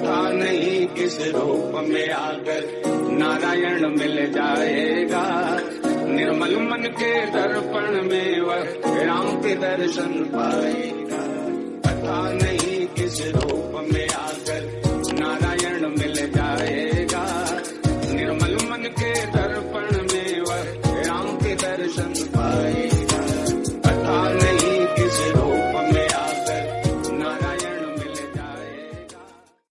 पता नहीं किस रूप में आकर नारायण मिल जाएगा। निर्मल मन के दर्पण में वह राम के दर्शन पाएगा। पता नहीं किस रूप में आकर नारायण मिल जाएगा। निर्मल मन के दर्पण में वह राम के दर्शन पाएगा।